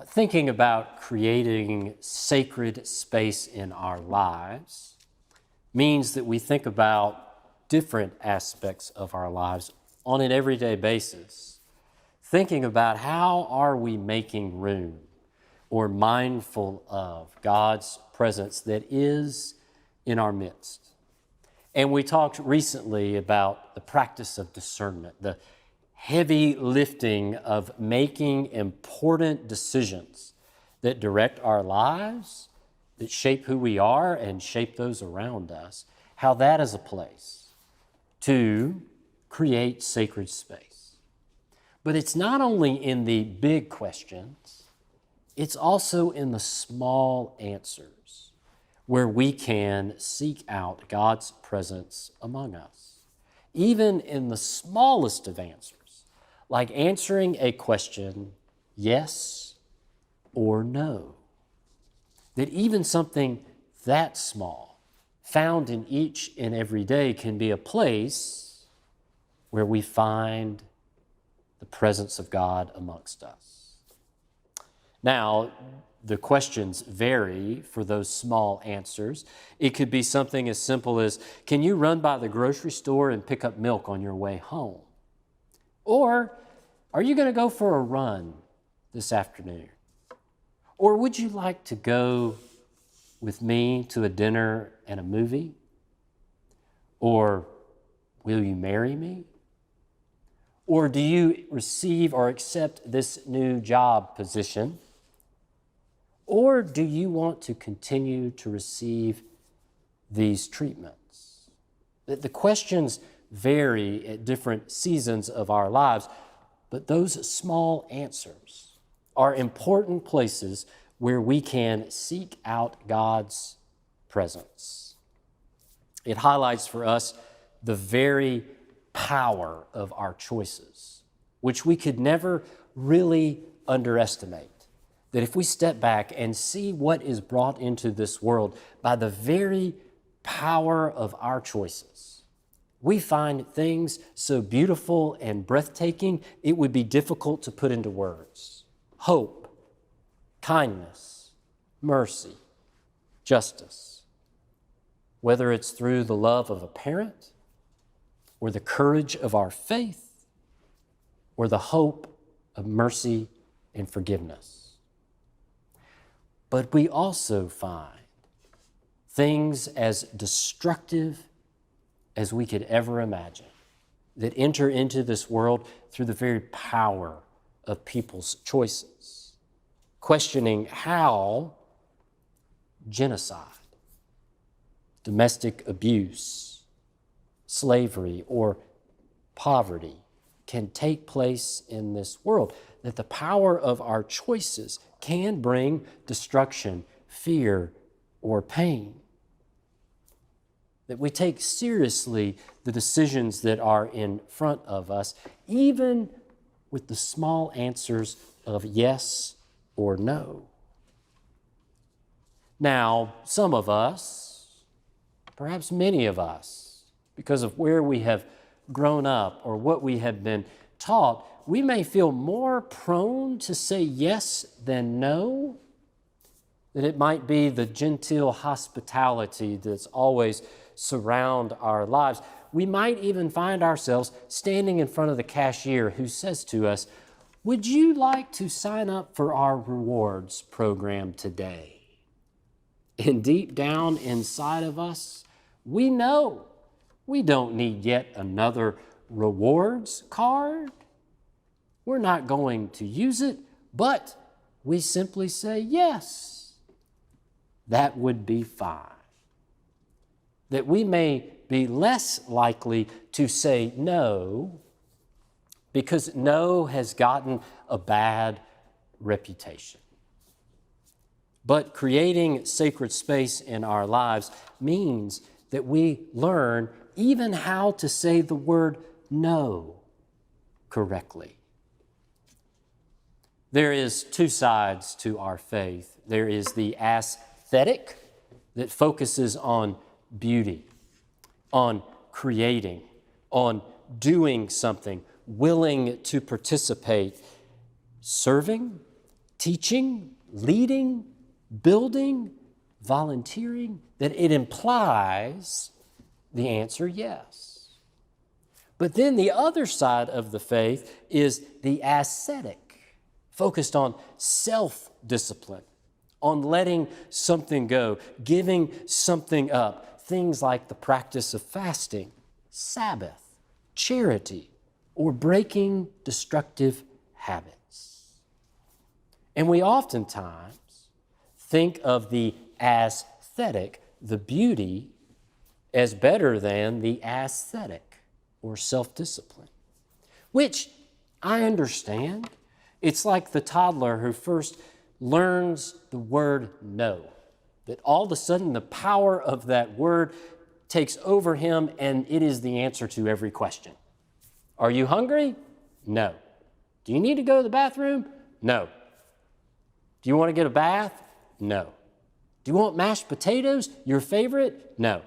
Thinking about creating sacred space in our lives means that we think about different aspects of our lives on an everyday basis. Thinking about how are we making room or mindful of God's presence that is in our midst. And we talked recently about the practice of discernment, the heavy lifting of making important decisions that direct our lives, that shape who we are and shape those around us, how that is a place to create sacred space. But it's not only in the big questions, it's also in the small answers where we can seek out God's presence among us. Even in the smallest of answers, like answering a question, yes or no. That even something that small, found in each and every day, can be a place where we find the presence of God amongst us. Now, the questions vary for those small answers. It could be something as simple as, can you run by the grocery store and pick up milk on your way home? Or, are you going to go for a run this afternoon? Or would you like to go with me to a dinner and a movie? Or, will you marry me? Or do you receive or accept this new job position? Or do you want to continue to receive these treatments? The questions vary at different seasons of our lives, but those small answers are important places where we can seek out God's presence. It highlights for us the very power of our choices, which we could never really underestimate. That if we step back and see what is brought into this world by the very power of our choices, we find things so beautiful and breathtaking, it would be difficult to put into words. Hope, kindness, mercy, justice. Whether it's through the love of a parent, or the courage of our faith, or the hope of mercy and forgiveness. But we also find things as destructive as we could ever imagine that enter into this world through the very power of people's choices. Questioning how genocide, domestic abuse, slavery, or poverty can take place in this world. That the power of our choices can bring destruction, fear, or pain. That we take seriously the decisions that are in front of us, even with the small answers of yes or no. Now, some of us, perhaps many of us, because of where we have grown up or what we have been taught, we may feel more prone to say yes than no. That it might be the genteel hospitality that's always surround our lives. We might even find ourselves standing in front of the cashier who says to us, "Would you like to sign up for our rewards program today?" And deep down inside of us, we know we don't need yet another rewards card. We're not going to use it, but we simply say yes. That would be fine. That we may be less likely to say no because no has gotten a bad reputation. But creating sacred space in our lives means that we learn even how to say the word no correctly. There is two sides to our faith. There is the aesthetic that focuses on beauty, on creating, on doing something, willing to participate, serving, teaching, leading, building, volunteering, that it implies the answer yes. But then the other side of the faith is the ascetic, focused on self-discipline, on letting something go, giving something up. Things like the practice of fasting, Sabbath, charity, or breaking destructive habits. And we oftentimes think of the aesthetic, the beauty, as better than the ascetic or self-discipline, which I understand. It's like the toddler who first learns the word no, that all of a sudden the power of that word takes over him and it is the answer to every question. Are you hungry? No. Do you need to go to the bathroom? No. Do you want to get a bath? No. Do you want mashed potatoes, your favorite? No.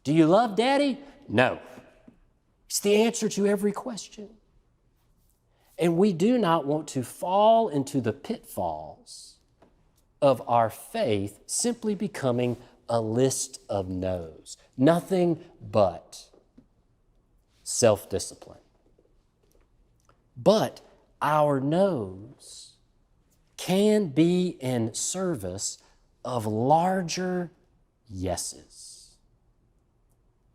Do you love Daddy? No. It's the answer to every question. And we do not want to fall into the pitfalls of our faith simply becoming a list of no's. Nothing but self-discipline. But our no's can be in service of larger yeses.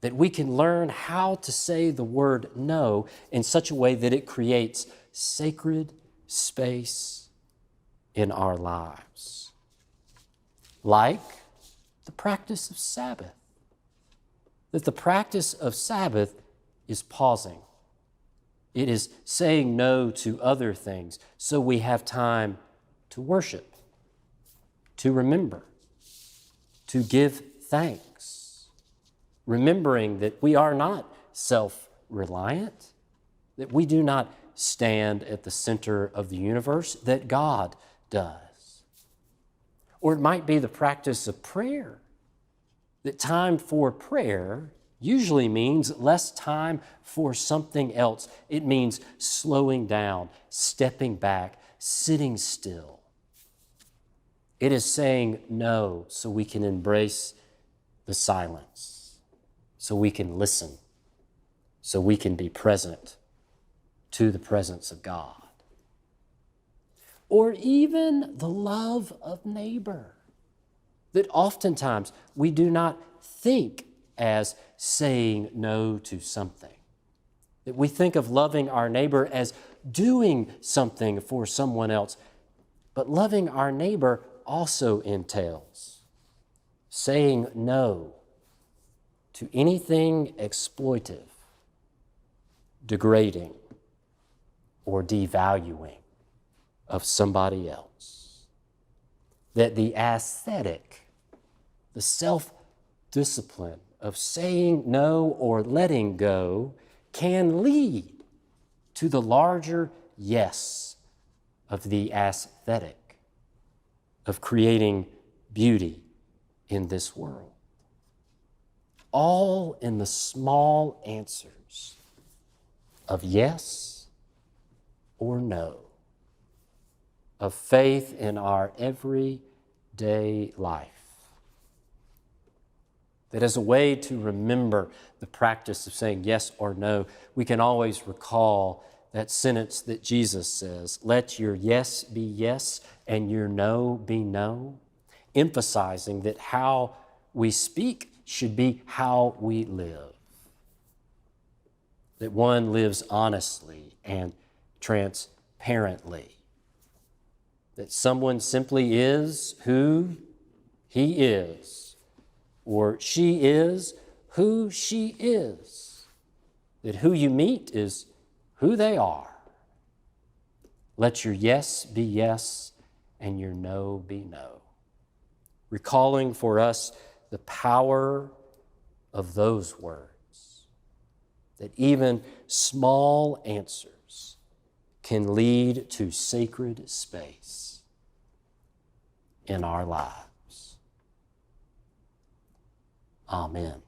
That we can learn how to say the word no in such a way that it creates sacred space in our lives. Like the practice of Sabbath. That the practice of Sabbath is pausing. It is saying no to other things so we have time to worship, to remember, to give thanks, remembering that we are not self-reliant, that we do not stand at the center of the universe, that God does. Or it might be the practice of prayer, that time for prayer usually means less time for something else. It means slowing down, stepping back, sitting still. It is saying no so we can embrace the silence, so we can listen, so we can be present to the presence of God. Or even the love of neighbor, that oftentimes we do not think as saying no to something. That we think of loving our neighbor as doing something for someone else. But loving our neighbor also entails saying no to anything exploitive, degrading, or devaluing of somebody else. That the ascetic, the self-discipline of saying no or letting go can lead to the larger yes of the aesthetic, of creating beauty in this world. All in the small answers of yes or no, of faith in our everyday life. That as a way to remember the practice of saying yes or no, we can always recall that sentence that Jesus says, let your yes be yes and your no be no, emphasizing that how we speak should be how we live. That one lives honestly and transparently. That someone simply is who he is, or she is who she is. That who you meet is who they are. Let your yes be yes and your no be no. Recalling for us the power of those words, that even small answers can lead to sacred space in our lives. Amen.